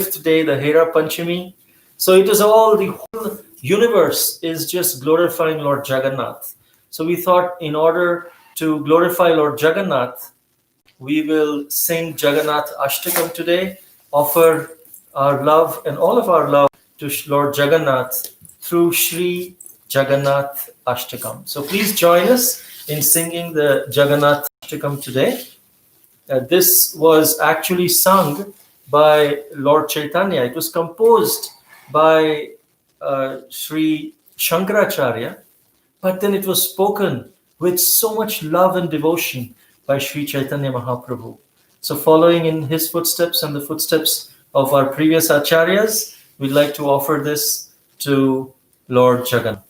day, the Hera Panchami. So it is all, the whole universe is just glorifying Lord Jagannath. So we thought, in order to glorify Lord Jagannath, we will sing Jagannathashtakam today, offer our love and all of our love to Lord Jagannath through Sri Jagannathashtakam. So please join us in singing the Jagannathashtakam today. This was actually sung by Lord Chaitanya. It was composed by Sri Shankaracharya, but then it was spoken with so much love and devotion by Sri Chaitanya Mahaprabhu. So following in his footsteps and the footsteps of our previous acharyas, we'd like to offer this to Lord Jagannath.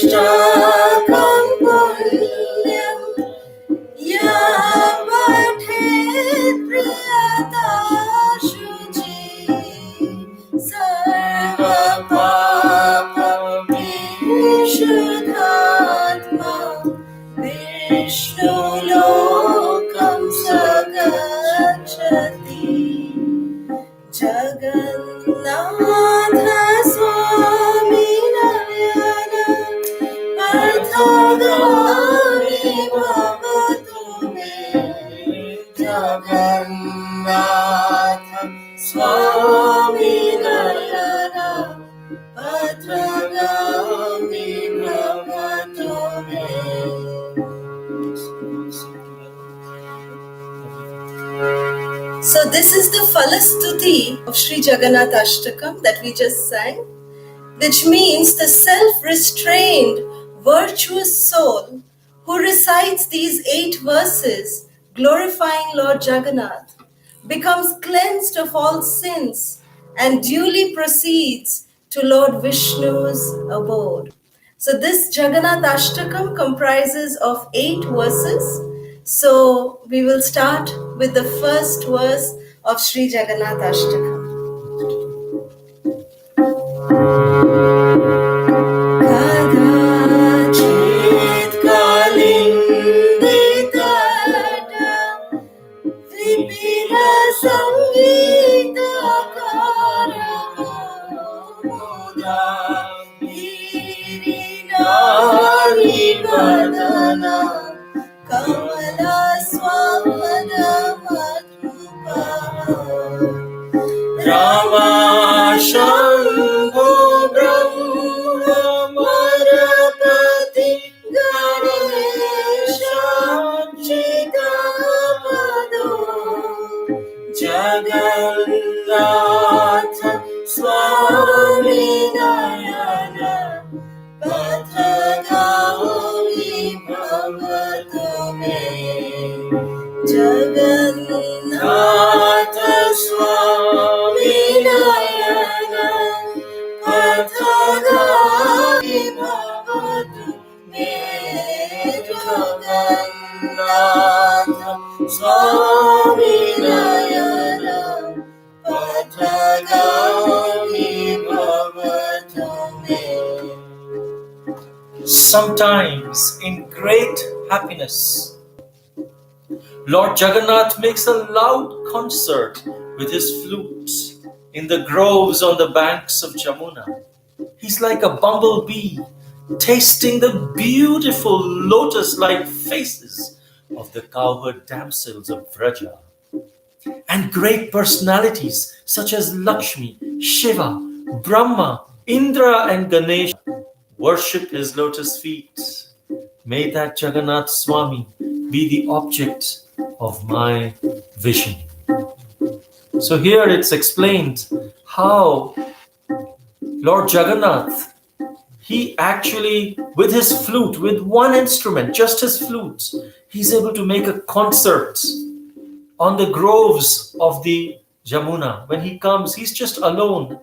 Jagannathashtakam punyam ya pathet priyatashuji sarva papa vishuddhatma Vishnu lokam sagacchati Jagannatha Swami Nayana Pathagami Bhavatu Me Jagannatha Swami Nayana Pathagami Bhavatu Me. So this is the Falastuti of Sri Jagannathashtakam that we just sang, which means the self-restrained, virtuous soul who recites these 8 verses glorifying Lord Jagannath becomes cleansed of all sins and duly proceeds to Lord Vishnu's abode. So this Jagannathashtakam comprises of 8 verses. So we will start with the first verse of Sri Jagannathashtakam. Kadachit kalinditata vipira sangita karamuda virinari vadana Kamala Swamana Madhupa Rama Shambhu Brahma Marapati Ganesha Chikapado Jagannatha Swami Nayana Pathagami Bhavatu Me Jagannatha Swami Nayana Pathagami Bhavatu Me Jagannatha Swami Nayana Pathagami Bhavatu Me. Sometimes, in great happiness, Lord Jagannath makes a loud concert with his flute in the groves on the banks of Jamuna. He's like a bumblebee, tasting the beautiful lotus-like faces of the cowherd damsels of Vraja. And great personalities such as Lakshmi, Shiva, Brahma, Indra and Ganesha worship his lotus feet. May that Jagannath Swami be the object of my vision. So here it's explained how Lord Jagannath, he actually, with his flute, with one instrument, just his flute, he's able to make a concert on the groves of the Jamuna. When he comes, he's just alone.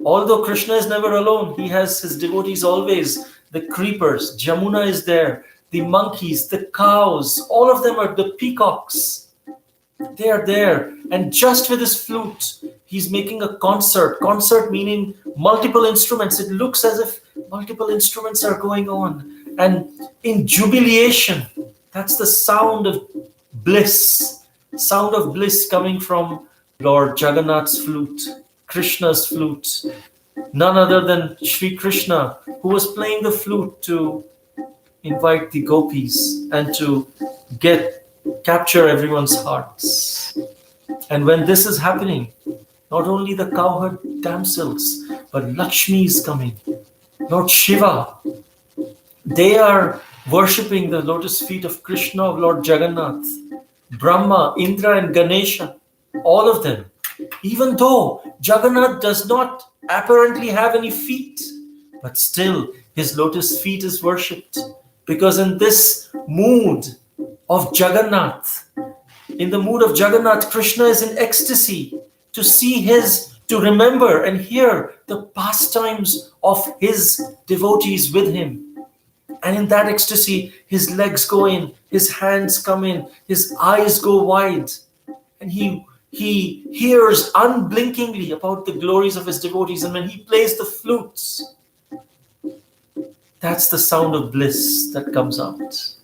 Although Krishna is never alone, he has his devotees always. The creepers, Jamuna is there, the monkeys, the cows, all of them are the peacocks. They are there. And just with his flute, he's making a concert. Concert meaning multiple instruments. It looks as if multiple instruments are going on. And in jubilation, that's the sound of bliss. Sound of bliss coming from Lord Jagannath's flute, Krishna's flute. None other than Sri Krishna, who was playing the flute to invite the gopis and to capture everyone's hearts. And when this is happening, not only the cowherd damsels, but Lakshmi is coming, Lord Shiva. They are worshipping the lotus feet of Krishna, of Lord Jagannath. Brahma, Indra and Ganesha, all of them. Even though Jagannath does not apparently have any feet, but still his lotus feet is worshipped. Because in this mood of Jagannath, in the mood of Jagannath, Krishna is in ecstasy to remember and hear the pastimes of his devotees with him. And in that ecstasy, his legs go in, his hands come in, his eyes go wide. And he hears unblinkingly about the glories of his devotees. And when he plays the flutes, that's the sound of bliss that comes out.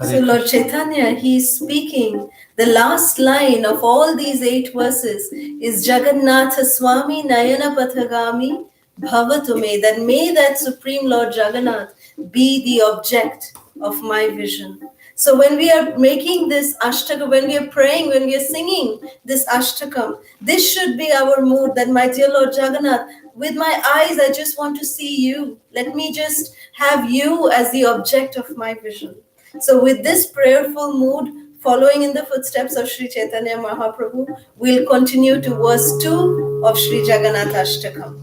So Lord Chaitanya, he is speaking. The last line of all these 8 verses is Jagannath Swami Nayana Pathagami Bhavatume, that may that Supreme Lord Jagannath be the object of my vision. So when we are making this Ashtakam, when we are praying, when we are singing this Ashtakam, this should be our mood, that my dear Lord Jagannath, with my eyes I just want to see you. Let me just have you as the object of my vision. So with this prayerful mood, following in the footsteps of Sri Chaitanya Mahaprabhu, we'll continue to verse 2 of Sri Jagannathashtakam.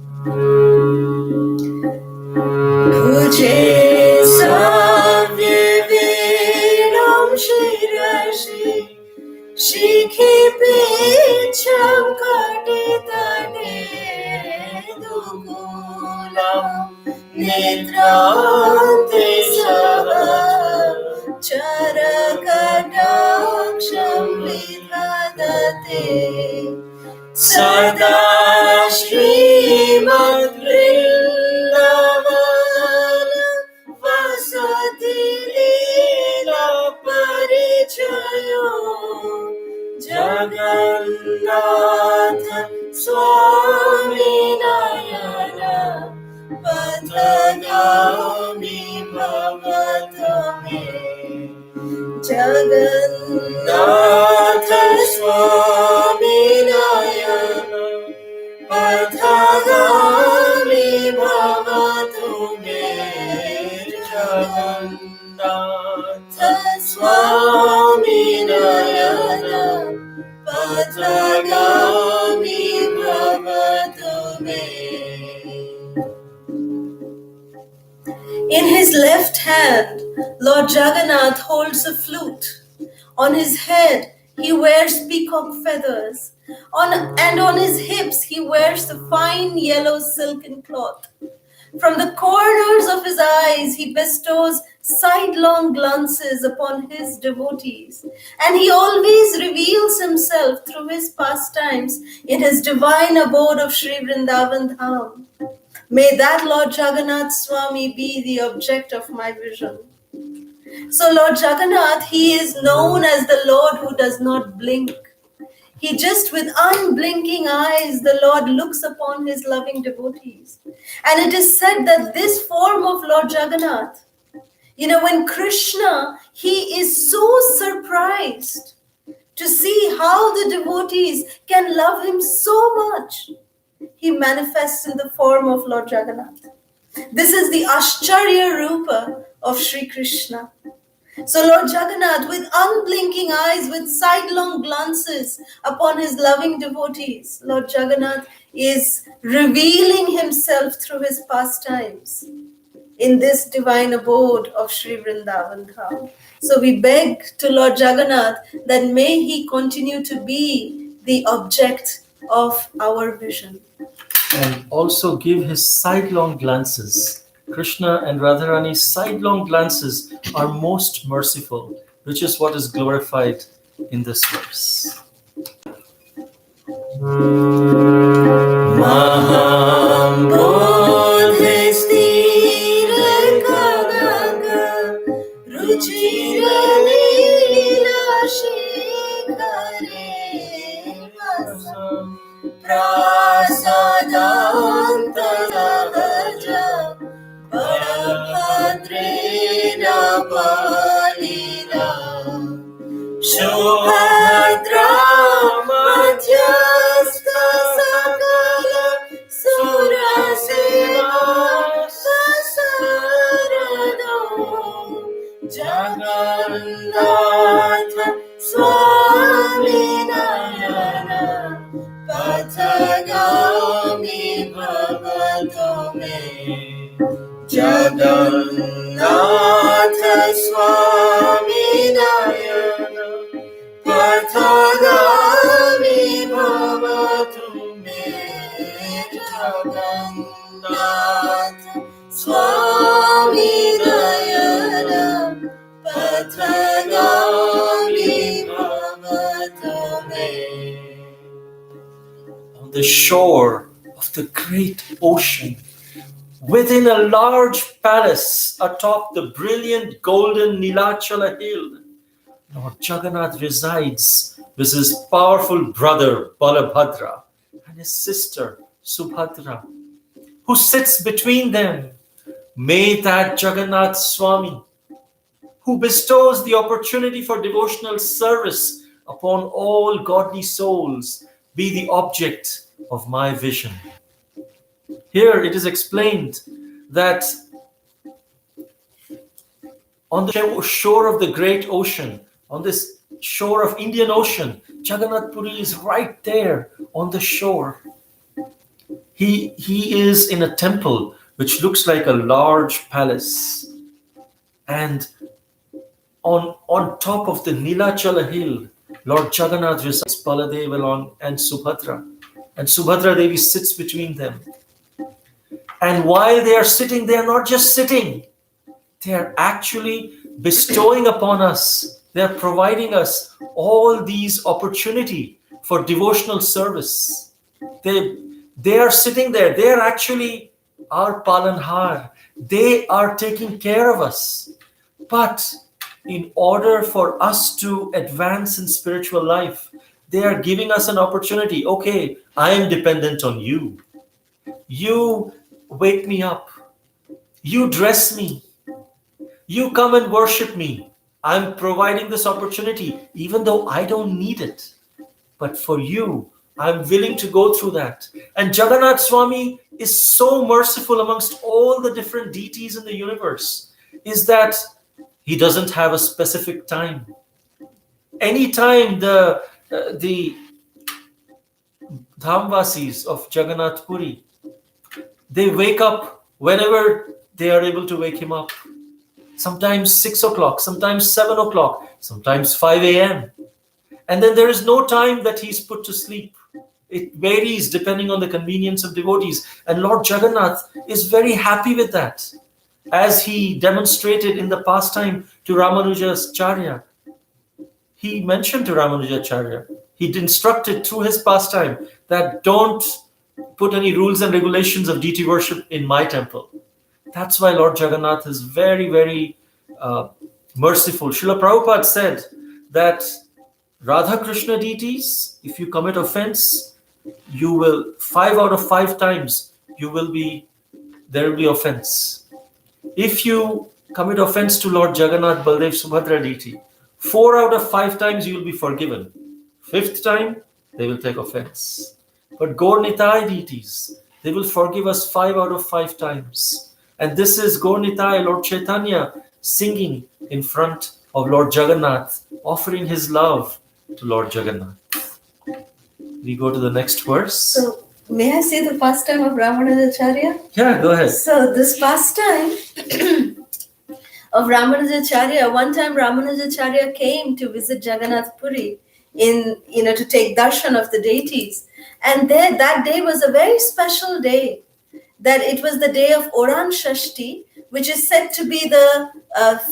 Tujhe savye veram shirashi shikhi picham kate tane dukulam netrante sava charakadaksham vidhadate Sada Shrimad Vrindavan Vasati Leela Parichayo Jagannath Swami Nayana Pathagami Bhavatame Jagannath Swami Nayana Pathagami Bhavatume Jagannath Swami Nayana Pathagami Bhavatume. In his left hand, Lord Jagannath holds a flute. On his head, he wears peacock feathers. And on his hips, he wears the fine yellow silken cloth. From the corners of his eyes, he bestows sidelong glances upon his devotees. And he always reveals himself through his pastimes in his divine abode of Sri Vrindavan Dham. May that Lord Jagannath Swami be the object of my vision. So Lord Jagannath, he is known as the Lord who does not blink. He just with unblinking eyes, the Lord looks upon his loving devotees. And it is said that this form of Lord Jagannath, when Krishna, he is so surprised to see how the devotees can love him so much, he manifests in the form of Lord Jagannath. This is the Ashcharya Rupa of Sri Krishna. So Lord Jagannath, with unblinking eyes, with sidelong glances upon his loving devotees, Lord Jagannath is revealing himself through his pastimes in this divine abode of Sri Vrindavan Dham. So we beg to Lord Jagannath that may he continue to be the object of our vision. And also give his sidelong glances. Krishna and Radharani's sidelong glances are most merciful, which is what is glorified in this verse. Maham Shubhadra Madhyastha Sakala Suraseva Sasarado Jagannath Swami Nayana Pathagami Bhavato Me Jagannath Swami Nayana Pathagami Bhavatu Me Jagannath Swami Nayana Pathagami Bhavatu Me. On the shore of the great ocean, within a large palace atop the brilliant golden Nilachala hill, Lord Jagannath resides with his powerful brother Balabhadra and his sister Subhadra, who sits between them. May that Jagannath Swami, who bestows the opportunity for devotional service upon all godly souls, be the object of my vision. Here it is explained that on the shore of the great ocean, on this shore of Indian Ocean, Jagannath Puri is right there on the shore. He is in a temple which looks like a large palace. And on top of the Nilachala hill, Lord Jagannath resides, Baladeva along and Subhadra. And Subhadra Devi sits between them. And while they are sitting, they are not just sitting. They are actually bestowing upon us, they are providing us all these opportunity for devotional service. They are sitting there. They are actually our palanhar. They are taking care of us. But in order for us to advance in spiritual life, they are giving us an opportunity. Okay, I am dependent on you. You wake me up. You dress me. You come and worship me. I'm providing this opportunity, even though I don't need it. But for you, I'm willing to go through that. And Jagannath Swami is so merciful amongst all the different deities in the universe, is that he doesn't have a specific time. Anytime the Dhamvasis of Jagannath Puri, they wake up whenever they are able to wake him up. Sometimes 6 o'clock, sometimes 7 o'clock, sometimes 5 a.m. And then there is no time that he's put to sleep. It varies depending on the convenience of devotees. And Lord Jagannath is very happy with that. As he demonstrated in the pastime to Ramanujacharya, he mentioned to Ramanujacharya, he instructed through his pastime that don't put any rules and regulations of deity worship in my temple. That's why Lord Jagannath is very, very merciful. Srila Prabhupada said that Radha Krishna deities, if you commit offense, you will 5 out of 5 times there will be offense. If you commit offense to Lord Jagannath, Baldev, Subhadra deity, 4 out of 5 times you will be forgiven. 5th time, they will take offense. But Gaur Nitai deities, they will forgive us 5 out of 5 times. And this is Gaur Nitai, Lord Chaitanya, singing in front of Lord Jagannath offering his love to Lord Jagannath. We go to the next verse. So, may I say the pastime of Ramanujacharya? Yeah, go ahead. So, this pastime of Ramanujacharya, one time Ramanujacharya came to visit Jagannath Puri to take darshan of the deities. And there, that day was a very special day. That it was the day of Oran Shashti, which is said to be the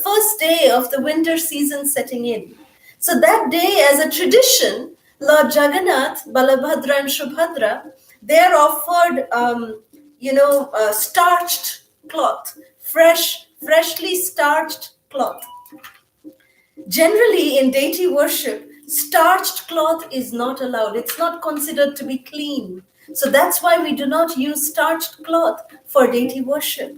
first day of the winter season setting in. So that day, as a tradition, Lord Jagannath, Balabhadra and Shubhadra, they are offered, starched cloth, freshly starched cloth. Generally, in deity worship, starched cloth is not allowed. It's not considered to be clean. So that's why we do not use starched cloth for deity worship.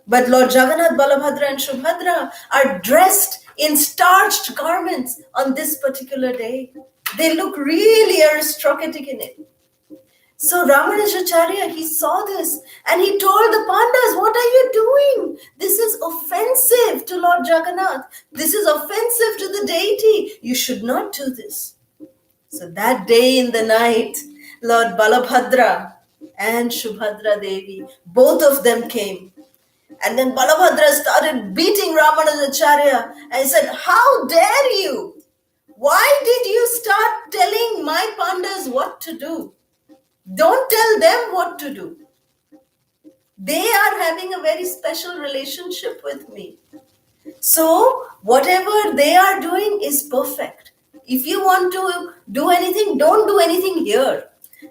But Lord Jagannath, Balabhadra and Shubhadra are dressed in starched garments on this particular day. They look really aristocratic in it. So Ramanujacharya, he saw this and he told the Pandavas, what are you doing? This is offensive to Lord Jagannath. This is offensive to the deity. You should not do this. So that day in the night, Lord Balabhadra and Shubhadra Devi, both of them came. And then Balabhadra started beating Ramanujacharya and he said, how dare you? Why did you start telling my Pandavas what to do? Don't tell them what to do. They are having a very special relationship with me. So whatever they are doing is perfect. If you want to do anything, don't do anything here.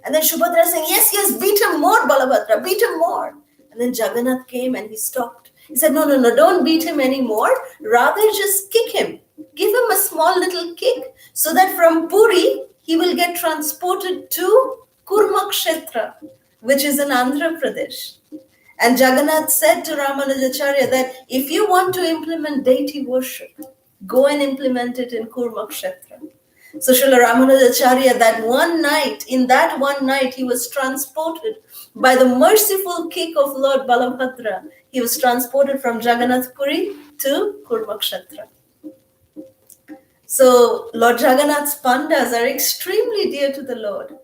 And then Shubhadra saying, yes, beat him more, Balabhadra, beat him more. And then Jagannath came and he stopped. He said, no, don't beat him anymore. Rather just kick him. Give him a small little kick so that from Puri, he will get transported to Kurmakshetra, which is in Andhra Pradesh. And Jagannath said to Ramanujacharya that if you want to implement deity worship, go and implement it in Kurmakshetra. So Srila Ramanujacharya, in that one night, he was transported by the merciful kick of Lord Balabhadra. He was transported from Jagannath Puri to Kurmakshetra. So Lord Jagannath's pandas are extremely dear to the Lord.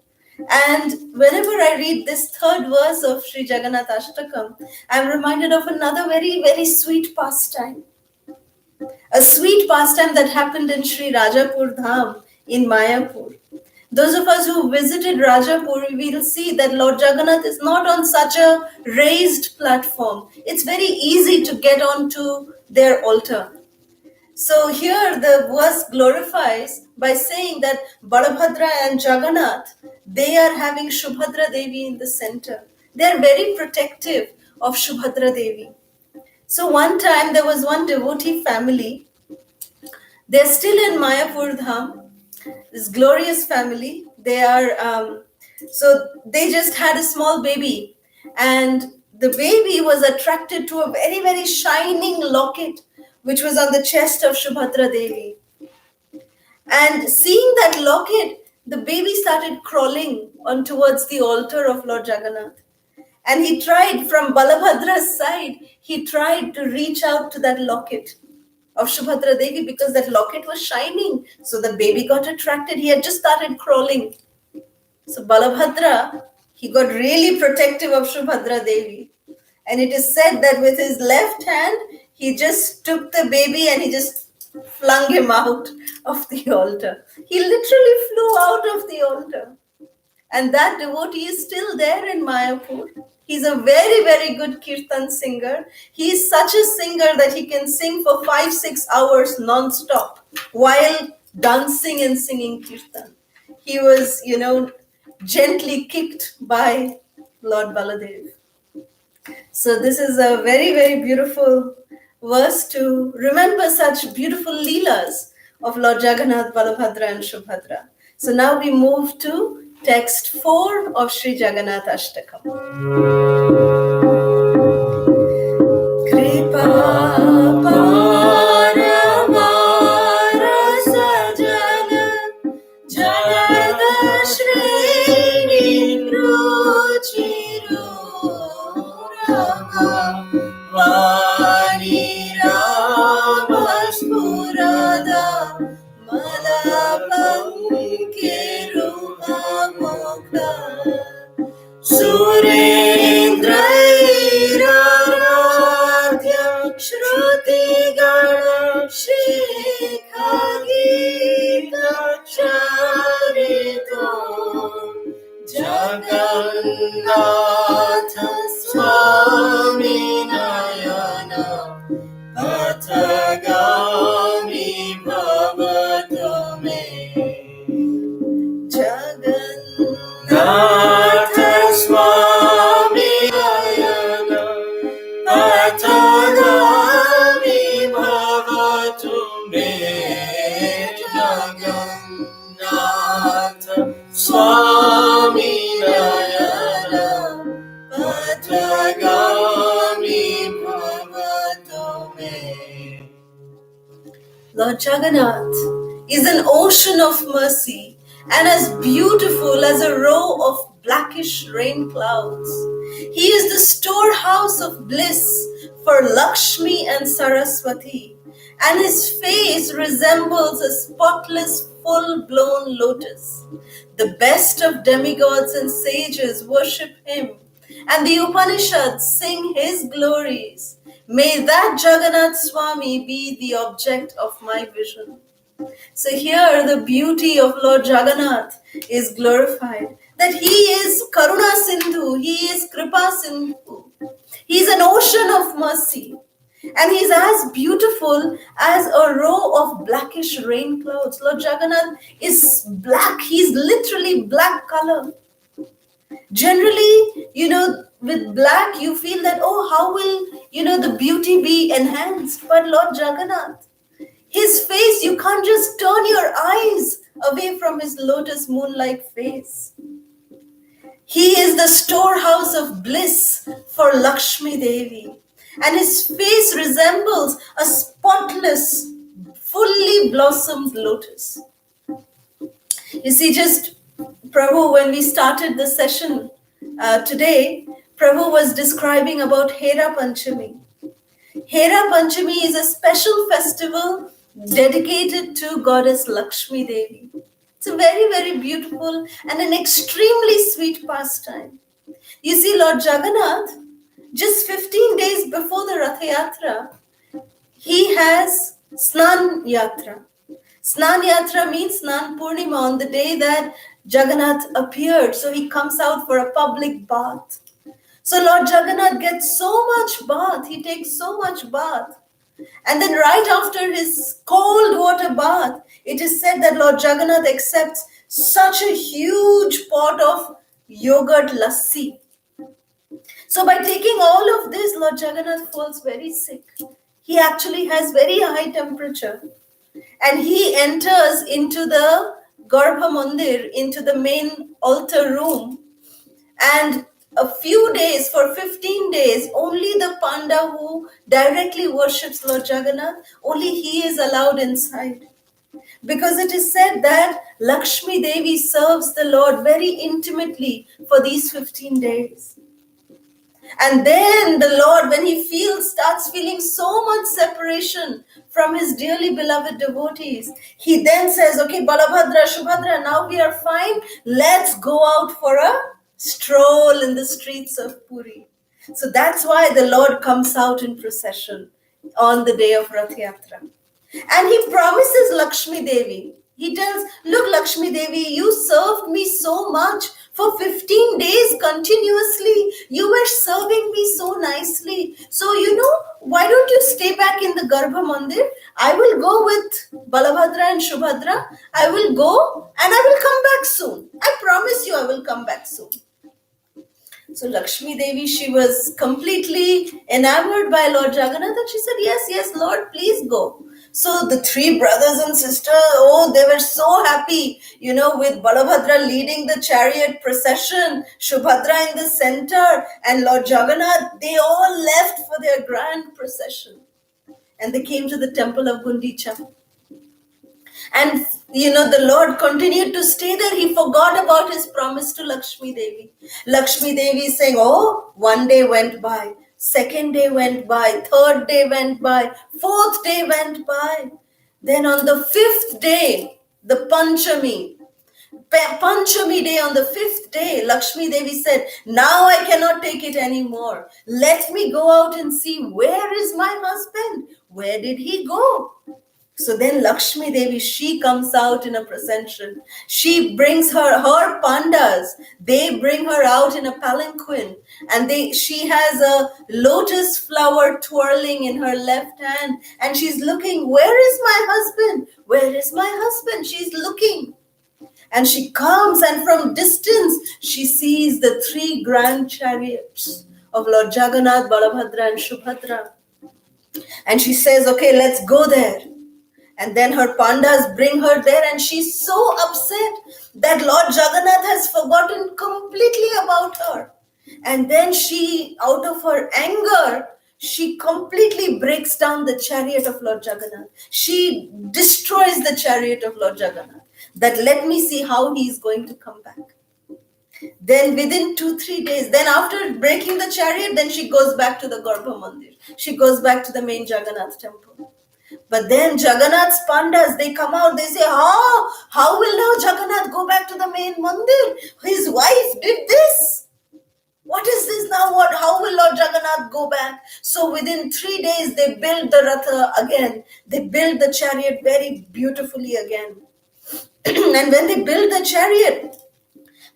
And whenever I read this third verse of Sri Jagannathashtakam, I'm reminded of another very, very sweet pastime. A sweet pastime that happened in Sri Rajapur Dham in Mayapur. Those of us who visited Rajapur, we will see that Lord Jagannath is not on such a raised platform. It's very easy to get onto their altar. So here the verse glorifies by saying that Balabhadra and Jagannath, they are having Shubhadra Devi in the center. They are very protective of Shubhadra Devi. So one time there was one devotee family. They're still in Mayapur Dham. This glorious family. They just had a small baby. And the baby was attracted to a very, very shining locket which was on the chest of Shubhadra Devi. And seeing that locket, the baby started crawling on towards the altar of Lord Jagannath. And he tried, from Balabhadra's side, he tried to reach out to that locket of Shubhadra Devi because that locket was shining. So the baby got attracted. He had just started crawling. So Balabhadra, he got really protective of Shubhadra Devi. And it is said that with his left hand, he just took the baby and he just flung him out of the altar. He literally flew out of the altar. And that devotee is still there in Mayapur. He's a very, very good kirtan singer. He is such a singer that he can sing for 5-6 hours non-stop while dancing and singing kirtan. He was, gently kicked by Lord Baladev. So this is a very, very beautiful verse to remember such beautiful leelas of Lord Jagannath, Balabhadra and Shubhadra. So now we move to text 4 of Sri Jagannathashtakam. Kripa paramara sajana Jagannath Shri Ruchiru Rama Vari Rama Spura सुरेन्द्रैराराध्य श्रुतिगण शिखगीतचरितो Jagannath स्वामी नयन पथगामी भवतु मे जगन्नाथ स्वामी नयन पथगामी भवतु मे जगन्नाथ स्वामी नयन पथगामी भवतु मे. Lord Jagannath is an ocean of mercy and as beautiful as a row of blackish rain clouds. He is the storehouse of bliss for Lakshmi and Saraswati, and his face resembles a spotless, full-blown lotus. The best of demigods and sages worship him, and the Upanishads sing his glories. May that Jagannath Swami be the object of my vision. So here the beauty of Lord Jagannath is glorified. That he is Karuna Sindhu, he is Kripa Sindhu. He is an ocean of mercy. And he is as beautiful as a row of blackish rain clouds. Lord Jagannath is black. He is literally black color. Generally, with black, you feel that, oh, how will, the beauty be enhanced? But Lord Jagannath, his face, you can't just turn your eyes away from his lotus moon-like face. He is the storehouse of bliss for Lakshmi Devi. And his face resembles a spotless, fully blossomed lotus. You see, just Prabhu, when we started the session today, Prabhu was describing about Hera Panchami. Hera Panchami is a special festival dedicated to goddess Lakshmi Devi. It's a very, very beautiful and an extremely sweet pastime. You see, Lord Jagannath, just 15 days before the Rath Yatra, he has Snan Yatra. Snan Yatra means Snan Purnima, on the day that Jagannath appeared. So he comes out for a public bath. So Lord Jagannath gets so much bath. He takes so much bath. And then right after his cold water bath, it is said that Lord Jagannath accepts such a huge pot of yogurt lassi. So by taking all of this, Lord Jagannath falls very sick. He actually has very high temperature. And he enters into the Garbha Mandir, into the main altar room. And a few days, for 15 days, only the Panda who directly worships Lord Jagannath, only he is allowed inside. Because it is said that Lakshmi Devi serves the Lord very intimately for these 15 days. And then the Lord, when he starts feeling so much separation from his dearly beloved devotees, he then says, okay, Balabhadra, Subhadra, now we are fine. Let's go out for a stroll in the streets of Puri. So that's why the Lord comes out in procession on the day of Rath Yatra. And he promises Lakshmi Devi. He tells, look, Lakshmi Devi, you served me so much. For 15 days continuously, you were serving me so nicely. So, why don't you stay back in the Garbha Mandir? I will go with Balabhadra and Shubhadra. I will go and I will come back soon. I promise you I will come back soon. So Lakshmi Devi, she was completely enamored by Lord Jagannath and she said, yes, Lord, please go. So the three brothers and sisters, they were so happy, with Balabhadra leading the chariot procession, Shubhadra in the center, and Lord Jagannath, they all left for their grand procession. And they came to the temple of Gundicha. And, the Lord continued to stay there. He forgot about his promise to Lakshmi Devi. Lakshmi Devi is saying, one day went by. Second day went by, third day went by, fourth day went by. Then on the fifth day, the Panchami, Panchami day, on the 5th day, Lakshmi Devi said, now I cannot take it anymore. Let me go out and see, where is my husband? Where did he go? So then Lakshmi Devi, she comes out in a procession. She brings her pandas. They bring her out in a palanquin, and she has a lotus flower twirling in her left hand, and she's looking, where is my husband? Where is my husband? She's looking. And she comes, and from distance, she sees the 3 grand chariots of Lord Jagannath, Balabhadra, and Subhadra. And she says, okay, let's go there. And then her pandas bring her there, and she's so upset that Lord Jagannath has forgotten completely about her. And then she, out of her anger, she completely breaks down the chariot of Lord Jagannath. She destroys the chariot of Lord Jagannath. That let me see how he is going to come back. Then within 2-3 days, then after breaking the chariot, then she goes back to the Garbha Mandir. She goes back to the main Jagannath temple. But then Jagannath's pandas, they come out, they say, how will now Jagannath go back to the main mandir? His wife did this. What is this now? How will Lord Jagannath go back? So within 3 days, they build the Ratha again. They build the chariot very beautifully again. And when they build the chariot,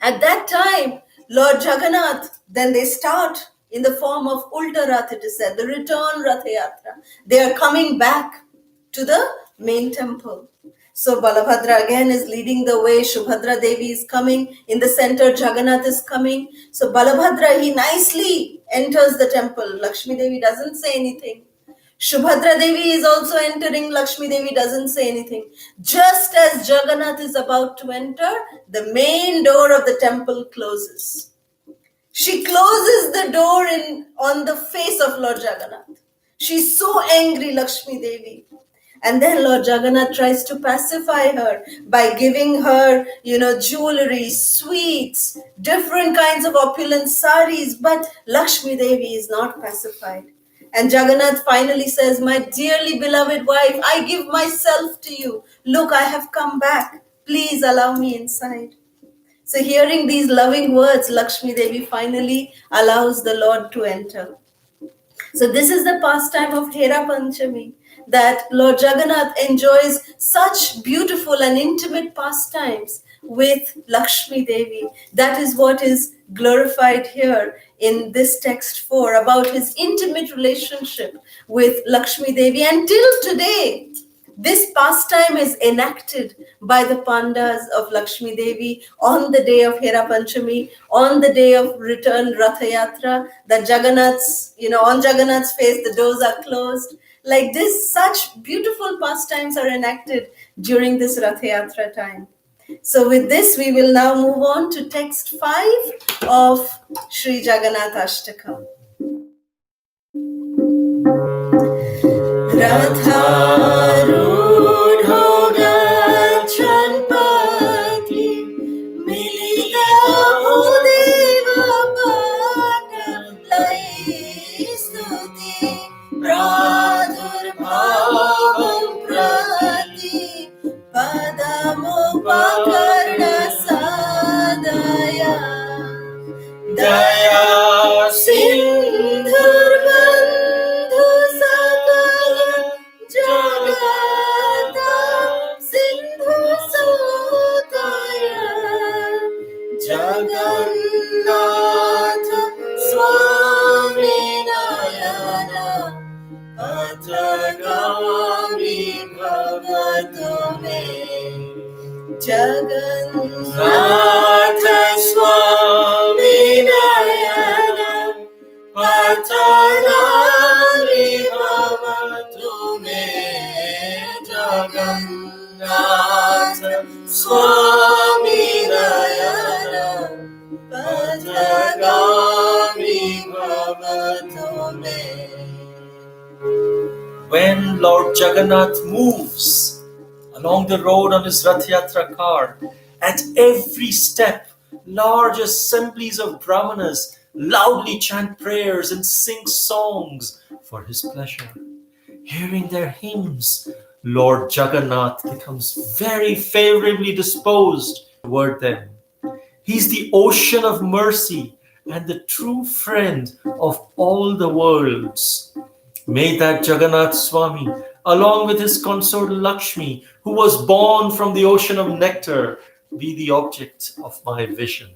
at that time, Lord Jagannath, then they start in the form of Ulta Rath, it is said, the return Rath Yatra. They are coming back to the main temple. So Balabhadra again is leading the way. Subhadra Devi is coming. In the center, Jagannath is coming. So Balabhadra, he nicely enters the temple. Lakshmi Devi doesn't say anything. Subhadra Devi is also entering. Lakshmi Devi doesn't say anything. Just as Jagannath is about to enter, the main door of the temple closes. She closes the door on the face of Lord Jagannath. She's so angry, Lakshmi Devi. And then Lord Jagannath tries to pacify her by giving her, jewelry, sweets, different kinds of opulent saris. But Lakshmi Devi is not pacified. And Jagannath finally says, my dearly beloved wife, I give myself to you. Look, I have come back. Please allow me inside. So hearing these loving words, Lakshmi Devi finally allows the Lord to enter. So this is the pastime of Hera Panchami, that Lord Jagannath enjoys such beautiful and intimate pastimes with Lakshmi Devi. That is what is glorified here in this text 4, about his intimate relationship with Lakshmi Devi. Until today, this pastime is enacted by the pandas of Lakshmi Devi on the day of Hera Panchami, on the day of return Ratha Yatra, that Jagannath's, on Jagannath's face, the doors are closed. Like this, such beautiful pastimes are enacted during this Ratha Yatra time. So with this, we will now move on to text 5 of Sri Jagannathashtakam. Ratharudho gachan pati milita udeva patam lai stuti pradhurbhavam prati padamupakarna sadaya daya sindhurvandhu sakala jagata sindhu sutaya Jagannath Swami Nayana Patagami Bhagavato me Jagannath Swami Nayana Patagami Bhagavato me Jagannath Swami Nayana Patagami Bhagavato me. When Lord Jagannath moves along the road on his Rath Yatra car, at every step, large assemblies of brahmanas loudly chant prayers and sing songs for his pleasure. Hearing their hymns, Lord Jagannath becomes very favorably disposed word then. He's the ocean of mercy and the true friend of all the worlds. May that Jagannath Swami, along with his consort Lakshmi, who was born from the ocean of nectar, be the object of my vision.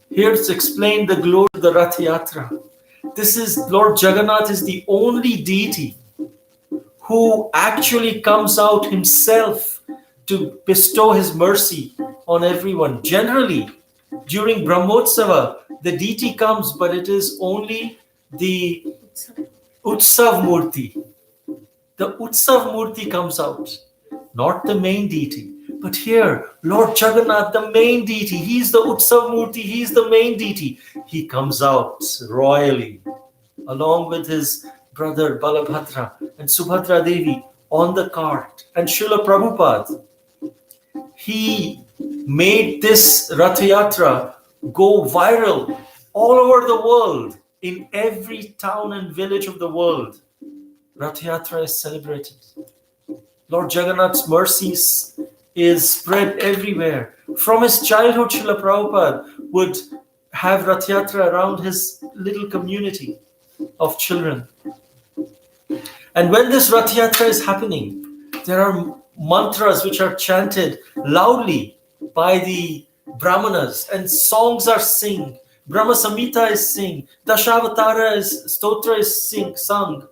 Here it's explained the glory of the Rath Yatra. This is Lord Jagannath is the only deity who actually comes out himself to bestow his mercy on everyone. Generally, during Brahmotsava, the deity comes, but it is only the Utsav Murti. The Utsav Murti comes out, not the main deity. But here, Lord Jagannath, the main deity, he's the Utsav Murti, he's the main deity. He comes out royally, along with his brother Balabhadra and Subhadra Devi on the cart. And Srila Prabhupada, he made this Rath Yatra go viral all over the world. In every town and village of the world, Rath Yatra is celebrated. Lord Jagannath's mercies is spread everywhere. From his childhood, Srila Prabhupada would have Rath Yatra around his little community of children. And when this Rath Yatra is happening, there are mantras which are chanted loudly by the Brahmanas, and songs are sung. Brahma Samhita is sung. Dashavatara Stotra is sung.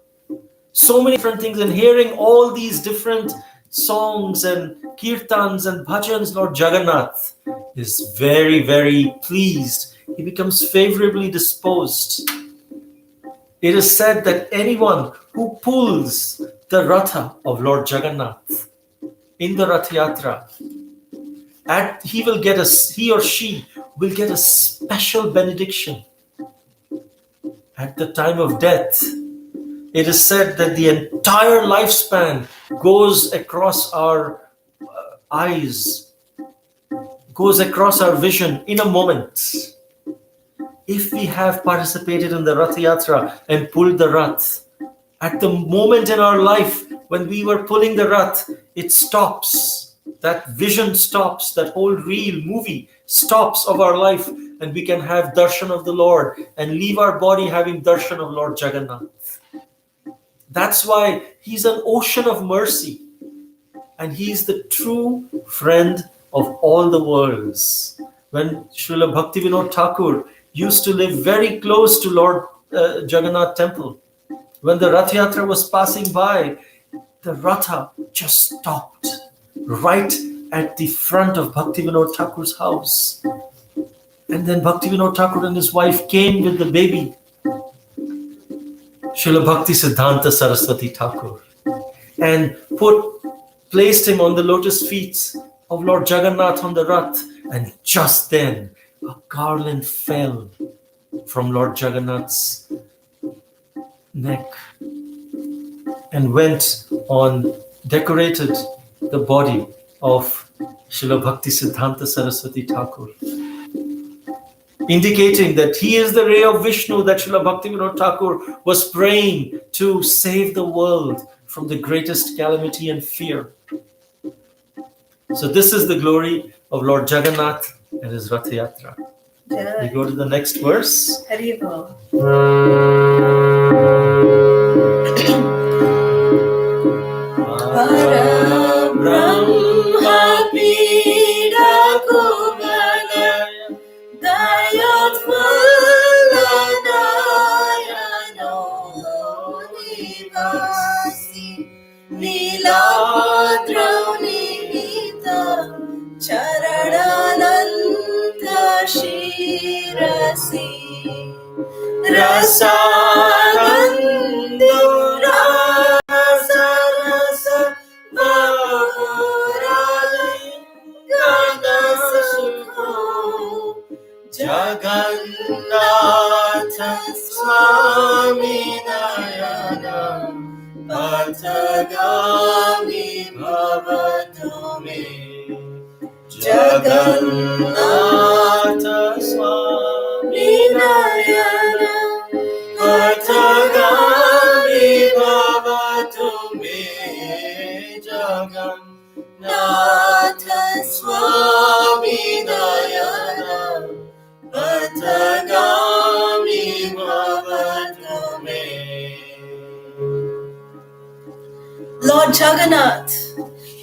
So many different things, and hearing all these different songs and kirtans and bhajans, Lord Jagannath is very, very pleased. He becomes favorably disposed. It is said that anyone who pulls the Ratha of Lord Jagannath in the Rath Yatra, he or she will get a special benediction at the time of death. It is said that the entire lifespan goes across our eyes, goes across our vision in a moment. If we have participated in the Rath Yatra and pulled the Rath, at the moment in our life when we were pulling the Rath, it stops. That vision stops, that whole reel, movie stops of our life, and we can have darshan of the Lord and leave our body having darshan of Lord Jagannath. That's why he's an ocean of mercy, and he's the true friend of all the worlds. When Srila Bhaktivinoda Thakur used to live very close to Lord Jagannath temple, when the Rath Yatra was passing by, the Ratha just stopped right at the front of Bhaktivinoda Thakur's house. And then Bhaktivinoda Thakur and his wife came with the baby, Srila Bhakti Siddhanta Saraswati Thakur, and placed him on the lotus feet of Lord Jagannath on the Rath. And just then, a garland fell from Lord Jagannath's neck and went on, decorated the body of Srila Bhakti Siddhanta Saraswati Thakur, indicating that he is the ray of Vishnu that Srila Bhaktivinoda Thakur was praying to save the world from the greatest calamity and fear. So this is the glory of Lord Jagannath and his Rath Yatra. Yeah. We go to the next verse. Haribol. Brahma Pida Kumanaya Dayat Valanayano Nivasi Niladraunita Charadananta Shirasi Rasanandura Sarasa Jagannath Swami Nayana Patagami Bhavatu Me Jagannath Swami Nayana Patagami Bhavatu Me Jagannath Swami Patagami bhavatu me. Lord Jagannath,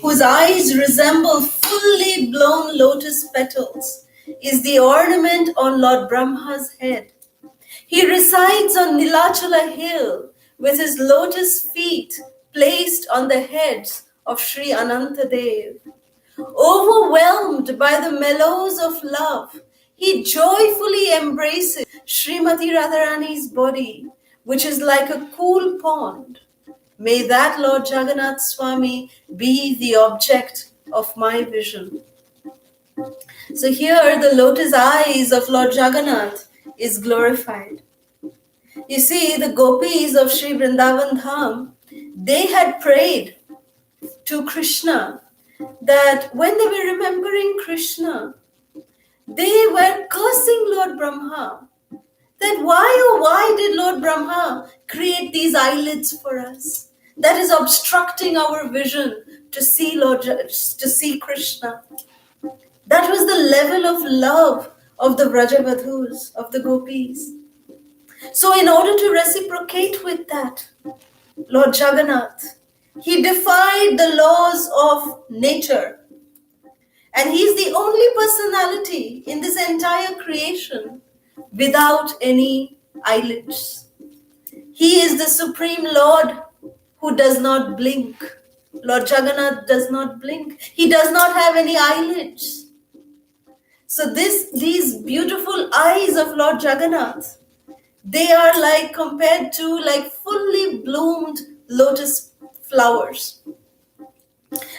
whose eyes resemble fully blown lotus petals, is the ornament on Lord Brahma's head. He resides on Nilachala hill with his lotus feet placed on the heads of Sri Anantadev. Overwhelmed by the mellows of love, he joyfully embraces Srimati Radharani's body, which is like a cool pond. May that Lord Jagannath Swami be the object of my vision. So here the lotus eyes of Lord Jagannath is glorified. You see, the gopis of Sri Vrindavan Dham, they had prayed to Krishna that when they were remembering Krishna, they were cursing Lord Brahma. That why did Lord Brahma create these eyelids for us? That is obstructing our vision to see Krishna. That was the level of love of the Vrajavadhus, of the gopis. So in order to reciprocate with that, Lord Jagannath, he defied the laws of nature. And he is the only personality in this entire creation without any eyelids. He is the Supreme Lord who does not blink. Lord Jagannath does not blink. He does not have any eyelids. So these beautiful eyes of Lord Jagannath, they are compared to fully bloomed lotus flowers.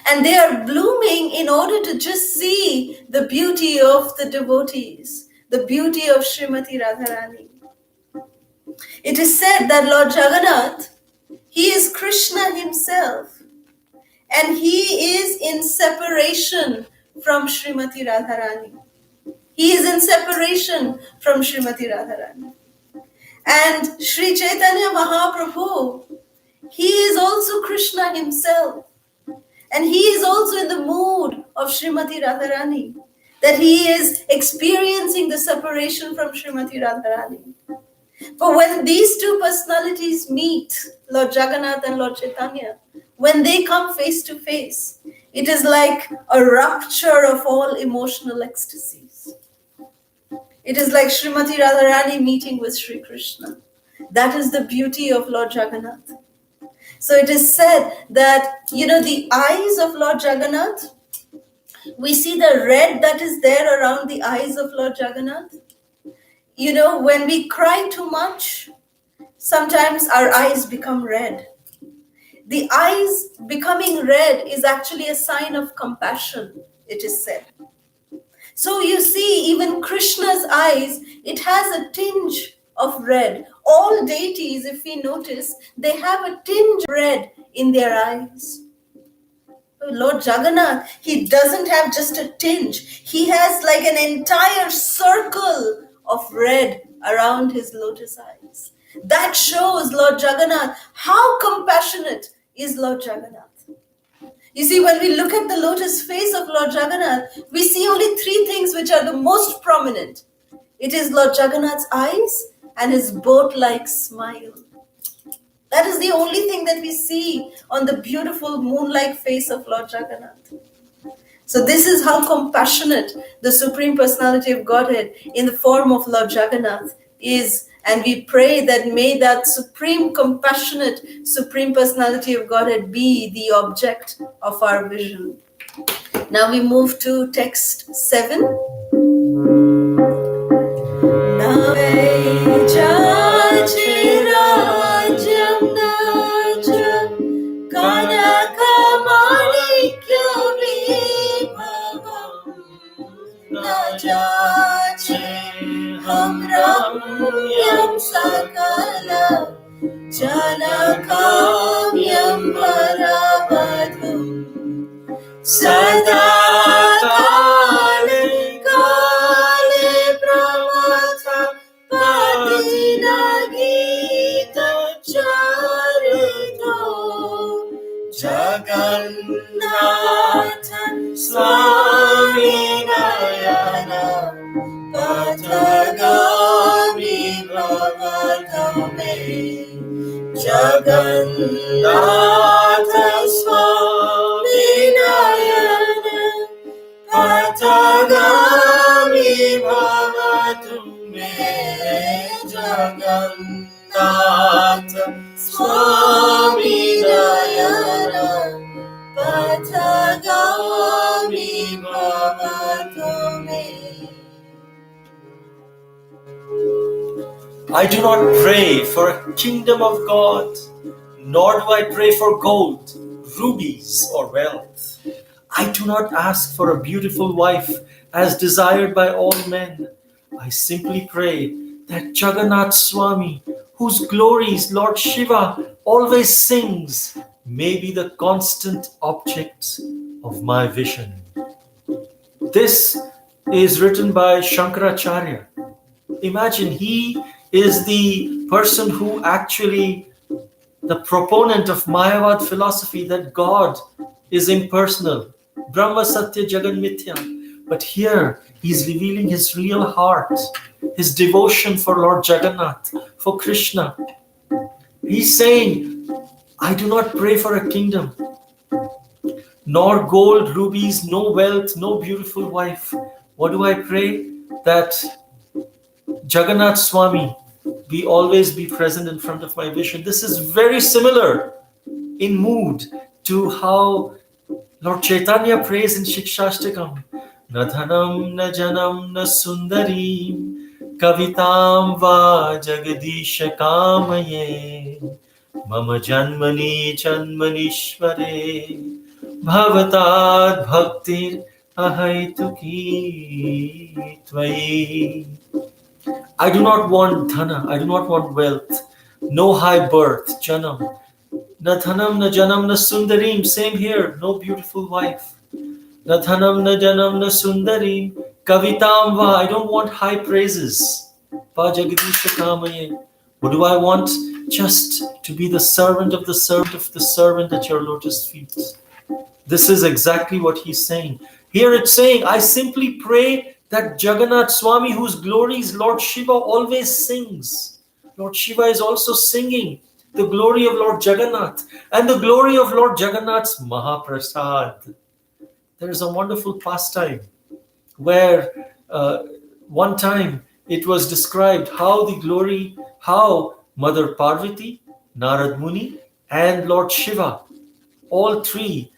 And they are blooming in order to just see the beauty of the devotees, the beauty of Srimati Radharani. It is said that Lord Jagannath, he is Krishna himself, and he is in separation from Srimati Radharani. He is in separation from Srimati Radharani. And Sri Chaitanya Mahaprabhu, he is also Krishna himself. And he is also in the mood of Srimati Radharani, that he is experiencing the separation from Srimati Radharani. But when these two personalities meet, Lord Jagannath and Lord Chaitanya, when they come face to face, it is like a rupture of all emotional ecstasies. It is like Srimati Radharani meeting with Sri Krishna. That is the beauty of Lord Jagannath. So it is said that, the eyes of Lord Jagannath, we see the red that is there around the eyes of Lord Jagannath. When we cry too much, sometimes our eyes become red. The eyes becoming red is actually a sign of compassion, it is said. So you see, even Krishna's eyes, it has a tinge of red. All deities, if we notice, they have a tinge of red in their eyes. Lord Jagannath, he doesn't have just a tinge. He has like an entire circle of red around his lotus eyes. That shows Lord Jagannath, how compassionate is Lord Jagannath. You see, when we look at the lotus face of Lord Jagannath, we see only three things which are the most prominent. It is Lord Jagannath's eyes and his boat-like smile. That is the only thing that we see on the beautiful moon-like face of Lord Jagannath. So this is how compassionate the Supreme Personality of Godhead in the form of Lord Jagannath is. And we pray that may that supreme compassionate Supreme Personality of Godhead be the object of our vision. Now we move to text 7. Yam sakala janakamyam varavadhum sada kale kale pramatha padina gita charito Jagannatha Swami Nayana Pathaga Jagannath Swami Nayana Pathagami Bhavatu Me Jagannath Swami Nayana Pathagami Bhavatu Me. I do not pray for a kingdom of God, nor do I pray for gold, rubies, or wealth. I do not ask for a beautiful wife as desired by all men. I simply pray that Jagannath Swami, whose glories Lord Shiva always sings, may be the constant object of my vision. This is written by Shankaracharya. Imagine, he is the person who actually, the proponent of Mayavad philosophy, that God is impersonal. Brahma Satya Jagan Mithya. But here he's revealing his real heart, his devotion for Lord Jagannath, for Krishna. He's saying, I do not pray for a kingdom, nor gold, rubies, no wealth, no beautiful wife. What do I pray? That Jagannath Swami always be present in front of my vision. This is very similar in mood to how Lord Chaitanya prays in Shikshashtakam. Na dhanam, na janam, na sundarim, kavitam va jagadisha kamaye, mama janmani janmanishvare, bhavatad bhaktir ahaituki tvai. I do not want dhana, I do not want wealth, no high birth, janam. Na dhanam, na janam, na sundarim, same here, no beautiful wife. Na dhanam, na janam, na sundarim, kavitam va, I don't want high praises. Pa jagadisha kamaye. What do I want? Just to be the servant of the servant at your lotus feet. This is exactly what he's saying. Here it's saying, I simply pray that Jagannath Swami, whose glories Lord Shiva always sings. Lord Shiva is also singing the glory of Lord Jagannath and the glory of Lord Jagannath's Mahaprasad. There is a wonderful pastime where one time it was described how Mother Parvati, Narad Muni, and Lord Shiva, all three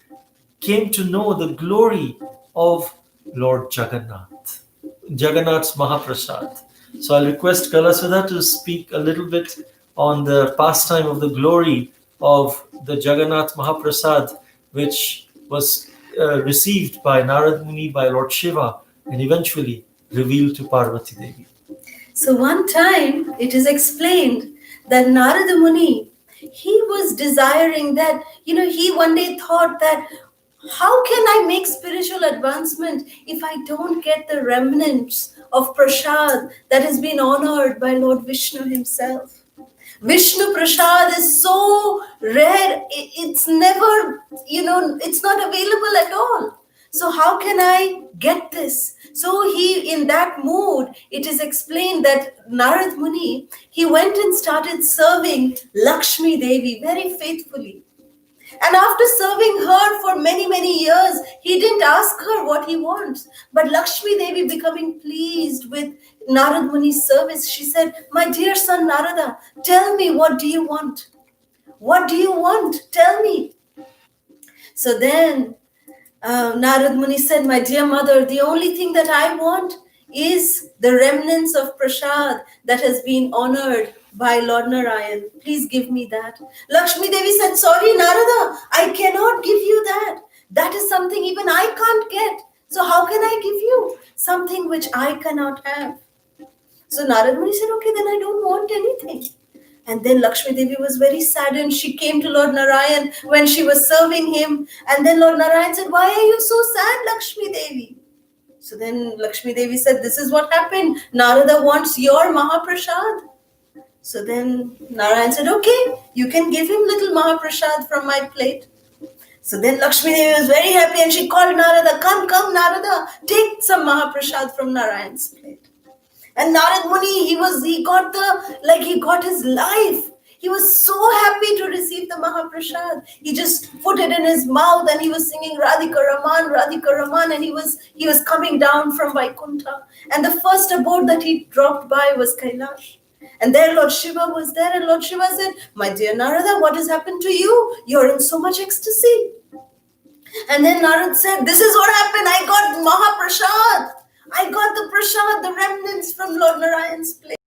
came to know the glory of Lord Jagannath, Jagannath's Mahaprasad. So I'll request Kalasudha to speak a little bit on the pastime of the glory of the Jagannath Mahaprasad, which was received by Narad Muni, by Lord Shiva, and eventually revealed to Parvati Devi. So one time it is explained that Narada Muni, he was desiring that, he one day thought that, how can I make spiritual advancement if I don't get the remnants of prasad that has been honored by Lord Vishnu himself? Vishnu prasad is so rare, it's never, it's not available at all. So how can I get this? So he, in that mood, it is explained that Narad Muni, he went and started serving Lakshmi Devi very faithfully. And after serving her for many, many years, he didn't ask her what he wants. But Lakshmi Devi, becoming pleased with Narad Muni's service, she said, my dear son Narada, tell me, what do you want? What do you want? Tell me. So then Narad Muni said, my dear mother, the only thing that I want is the remnants of prasad that has been honored by Lord Narayan. Please give me that. Lakshmi Devi said, sorry Narada, I cannot give you that. That is something even I can't get. So how can I give you something which I cannot have? So Narad Muni said, okay, then I don't want anything. And then Lakshmi Devi was very saddened. She came to Lord Narayan when she was serving him. And then Lord Narayan said, why are you so sad, Lakshmi Devi? So then Lakshmi Devi said, this is what happened. Narada wants your Mahaprasad. So then Narayan said, okay, you can give him little Mahaprasad from my plate. So then Lakshmi Devi was very happy and she called Narada, come Narada, take some Mahaprasad from Narayan's plate. And Narad Muni, he got his life. He was so happy to receive the Mahaprasad. He just put it in his mouth and he was singing Radhika Raman, and he was coming down from Vaikuntha. And the first abode that he dropped by was Kailash. And there Lord Shiva was there, and Lord Shiva said, "My dear Narada, what has happened to you? You're in so much ecstasy." And then Narad said, "This is what happened. I got Mahaprasad. I got the prasad, the remnants from Lord Narayan's plate."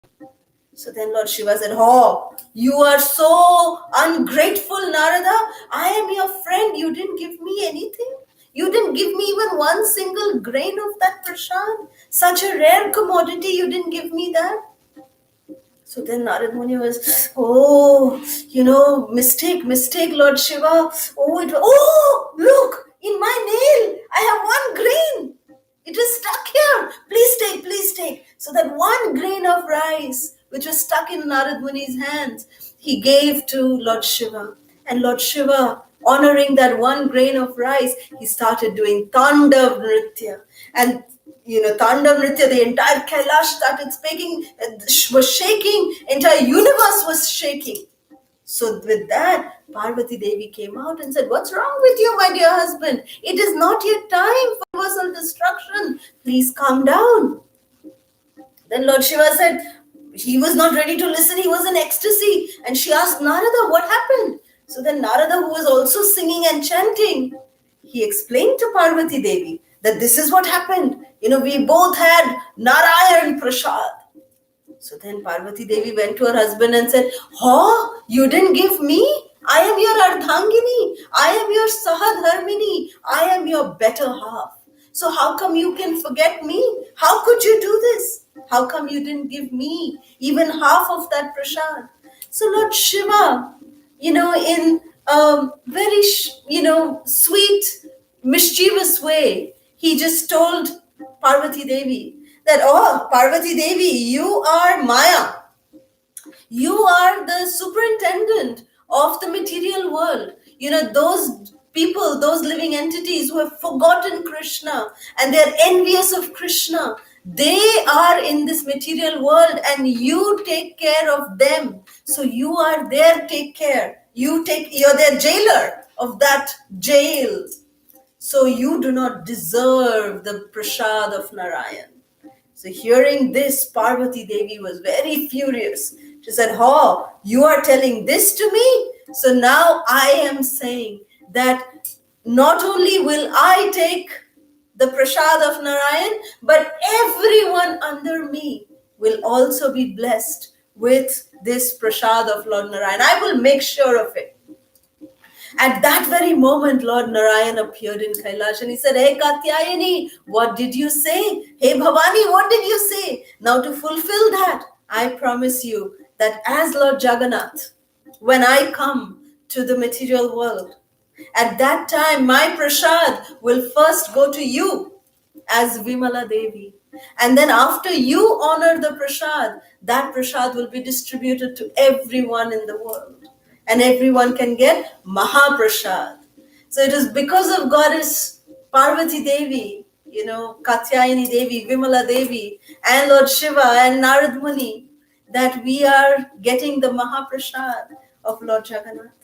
So then Lord Shiva said, "Oh, you are so ungrateful, Narada. I am your friend. You didn't give me anything. You didn't give me even one single grain of that prasad. Such a rare commodity, you didn't give me that." So then Narad Muni was, mistake, Lord Shiva. Look, in my nail, I have one grain. It is stuck here. Please take. So that one grain of rice, which was stuck in Narad Muni's hands, he gave to Lord Shiva. And Lord Shiva, honoring that one grain of rice, he started doing Tandav Nritya. And Tandav Nritya, the entire Kailash started was shaking, entire universe was shaking. So with that, Parvati Devi came out and said, "What's wrong with you, my dear husband? It is not yet time for universal destruction. Please calm down." Then Lord Shiva said, he was not ready to listen. He was in ecstasy. And she asked Narada, "What happened?" So then Narada, who was also singing and chanting, he explained to Parvati Devi that this is what happened. We both had Narayan Prasad. So then Parvati Devi went to her husband and said, "Oh, you didn't give me? I am your Ardhangini. I am your Sahadharmini. I am your better half. So how come you can forget me? How could you do this? How come you didn't give me even half of that prasad?" So Lord Shiva, in a very, sweet, mischievous way, he just told Parvati Devi that, "Oh, Parvati Devi, you are Maya. You are the superintendent of the material world. Those people, those living entities who have forgotten Krishna and they're envious of Krishna, they are in this material world and you take care of them. So you are their take care. You're their jailer of that jail. So you do not deserve the prasad of Narayan." So hearing this, Parvati Devi was very furious. She said, "Oh, you are telling this to me? So now I am saying that not only will I take the prasad of Narayan, but everyone under me will also be blessed with this prasad of Lord Narayan. I will make sure of it." At that very moment, Lord Narayan appeared in Kailash and he said, "Hey Katyayani, what did you say? Hey Bhavani, what did you say? Now to fulfill that, I promise you that as Lord Jagannath, when I come to the material world, at that time my prasad will first go to you as Vimala Devi. And then after you honor the prasad, that prasad will be distributed to everyone in the world. And everyone can get Mahaprasad." So it is because of Goddess Parvati Devi, Katyayani Devi, Vimala Devi, and Lord Shiva and Narad Muni that we are getting the Mahaprasad of Lord Jagannath.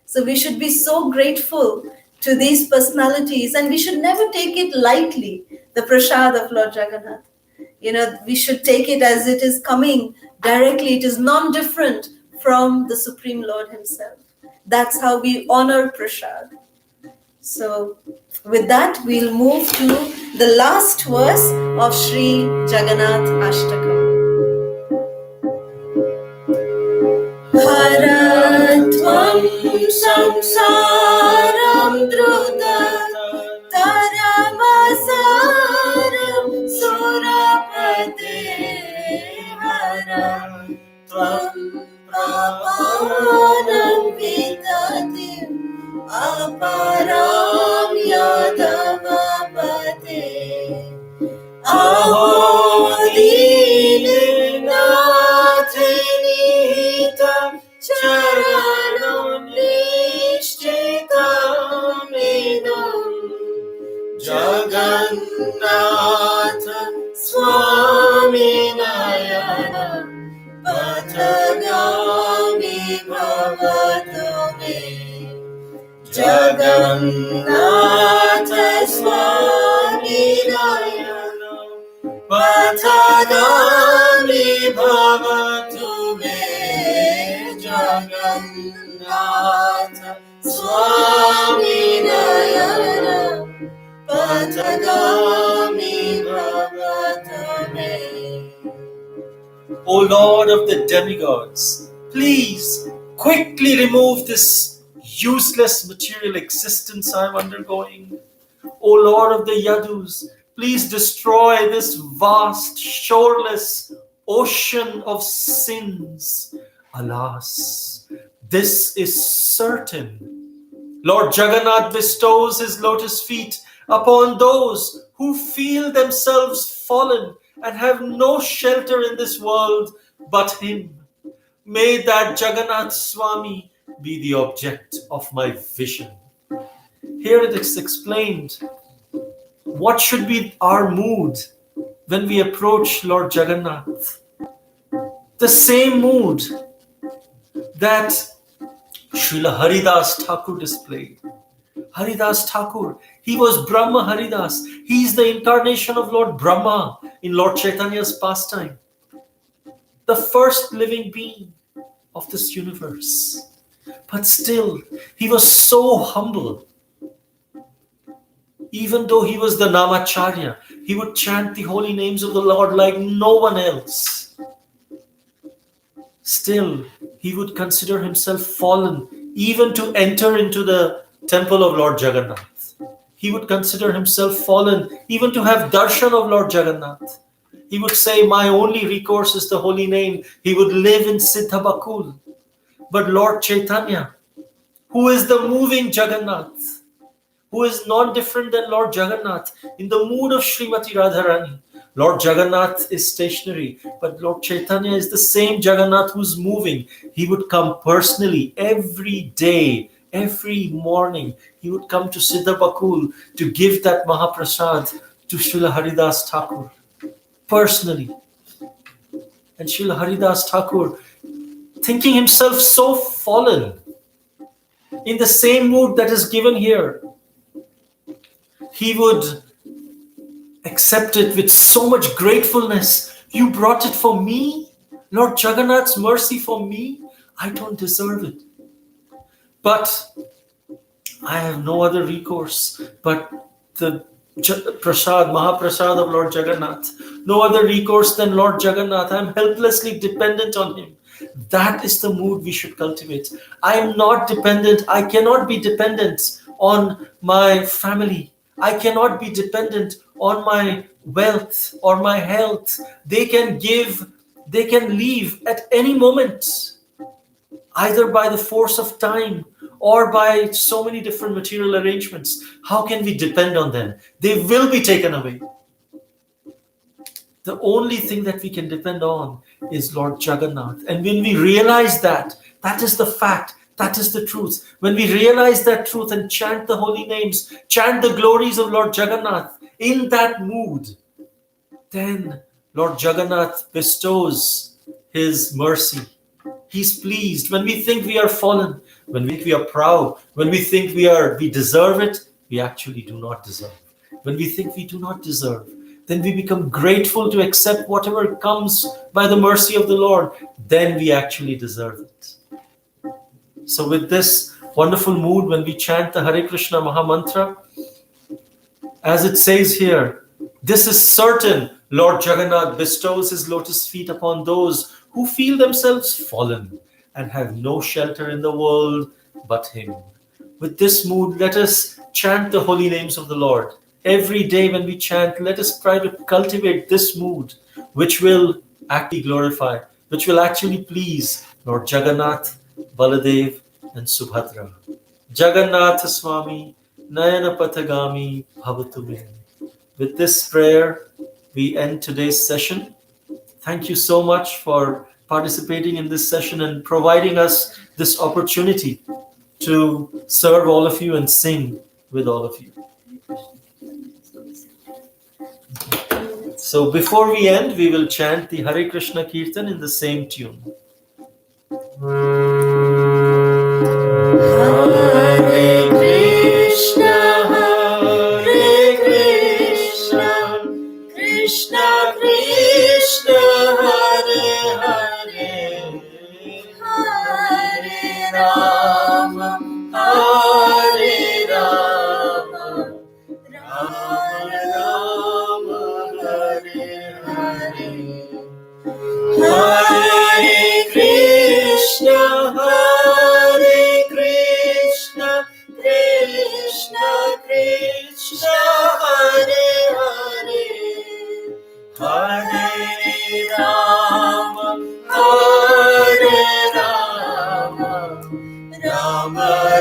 So we should be so grateful to these personalities and we should never take it lightly, the prasad of Lord Jagannath. We should take it as it is coming directly. It is non-different from the Supreme Lord himself. That's how we honor prasad. So with that, we'll move to the last verse of Sri Jagannathashtakam. Haratvam samsaram druta taramasaram surapate haram tvam pavanam vitatim aparam yadavapate aho dininathinitam charanam nishchitam idam Jagannath Swami Nayana Patagami bhavatu me. Jagannath Swami Nayana Pathagami bhavatu me. Jagannath Swami Nayana Pathagami bhavatu me. O Lord of the demigods, please quickly remove this useless material existence I am undergoing. O Lord of the Yadus, please destroy this vast, shoreless ocean of sins. Alas, this is certain. Lord Jagannath bestows his lotus feet upon those who feel themselves fallen and have no shelter in this world but him. May that Jagannath Swami be the object of my vision. Here it is explained what should be our mood when we approach Lord Jagannath. The same mood that Srila Haridas Thakur displayed. Haridas Thakur, he was Brahma Haridas. He is the incarnation of Lord Brahma in Lord Chaitanya's pastime. The first living being of this universe. But still, he was so humble. Even though he was the Namacharya, he would chant the holy names of the Lord like no one else. Still, he would consider himself fallen even to enter into the temple of Lord Jagannath. He would consider himself fallen even to have darshan of Lord Jagannath. He would say, my only recourse is the holy name. He would live in Siddha Bakul. But Lord Chaitanya, who is the moving Jagannath, who is non-different than Lord Jagannath, in the mood of Srimati Radharani, Lord Jagannath is stationary, but Lord Chaitanya is the same Jagannath who's moving. He would come personally every day, every morning. He would come to Siddha Bakul to give that Mahaprasad to Srila Haridas Thakur personally. And Srila Haridas Thakur, thinking himself so fallen, in the same mood that is given here, he would accept it with so much gratefulness. You brought it for me? Lord Jagannath's mercy for me? I don't deserve it. But I have no other recourse but the Prasad, Mahaprasad of Lord Jagannath. No other recourse than Lord Jagannath. I'm helplessly dependent on him. That is the mood we should cultivate. I am not dependent. I cannot be dependent on my family. I cannot be dependent on my wealth or my health. They can give, they can leave at any moment, either by the force of time or by so many different material arrangements. How can we depend on them? They will be taken away. The only thing that we can depend on is Lord Jagannath. And when we realize that, that is the fact, that is the truth. When we realize that truth and chant the holy names, chant the glories of Lord Jagannath in that mood, then Lord Jagannath bestows his mercy. He's pleased. When we think we are fallen, when we are proud, when we think we deserve it, we actually do not deserve. When we think we do not deserve, then we become grateful to accept whatever comes by the mercy of the Lord. Then we actually deserve it. So with this wonderful mood, when we chant the Hare Krishna Maha Mantra, as it says here, this is certain. Lord Jagannath bestows his lotus feet upon those who feel themselves fallen and have no shelter in the world but him. With this mood, let us chant the holy names of the Lord. Every day when we chant, let us try to cultivate this mood, which will actually glorify, which will actually please Lord Jagannath, Baladev, and Subhadra. Jagannath Swami, Nayana Pathagami Bhavatu Me. With this prayer, we end today's session. Thank you so much for participating in this session and providing us this opportunity to serve all of you and sing with all of you. So before we end, we will chant the Hare Krishna Kirtan in the same tune.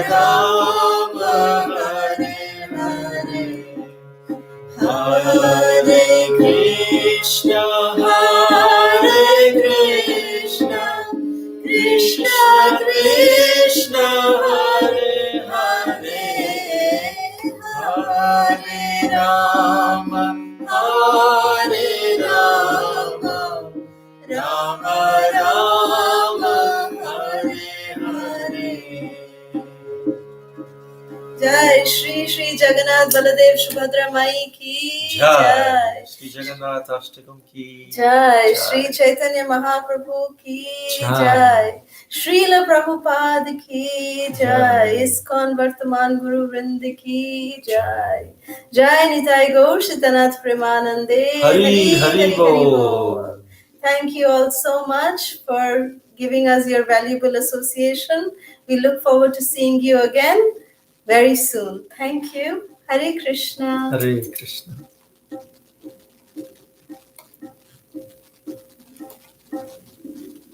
Rama, Hare Krishna, Krishna Krishna, Hare Rama, Rama Rama, Hare Jai Shri Jagannath Baladev Subhadra Mai ki Jai. Shri Jagannathashtakam ki Jai. Shri Chaitanya Mahaprabhu ki Jai. Srila Prabhupada ki Jai. ISKCON Vartaman Guru Vrind ki Jai. Jai Nitai Gaur Shitanath Premanande. Hari Bol. Thank you all so much for giving us your valuable association. We look forward to seeing you again very soon. Thank you. Hare Krishna. Hare Krishna.